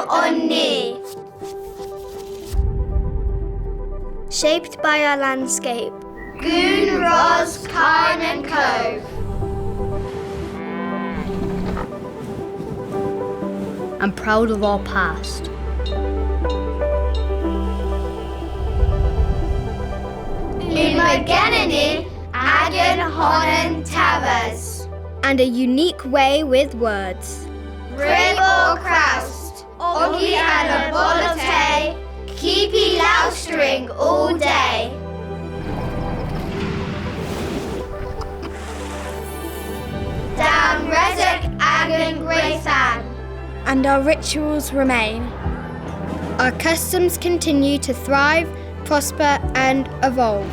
Onen. Shaped by our landscape. Goon, Ros, Carn and Cove. I'm proud of our past. Umagenini, Agan, Honen, Tavas. And a unique way with words. Rib or Kraust, Ogi and a Bolate, Keepy Loustering all day. Down Rezek, Agan, Graythan. And our rituals remain. Our customs continue to thrive, prosper and evolve.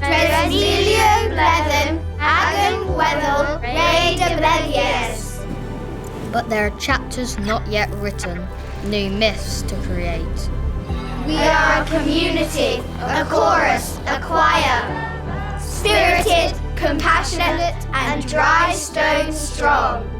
Dresnilio Blethen, Agan Weddle, Ray de Bledies. But there are chapters not yet written, new myths to create. We are a community, a chorus, a choir. Spirited, compassionate, and dry stone strong.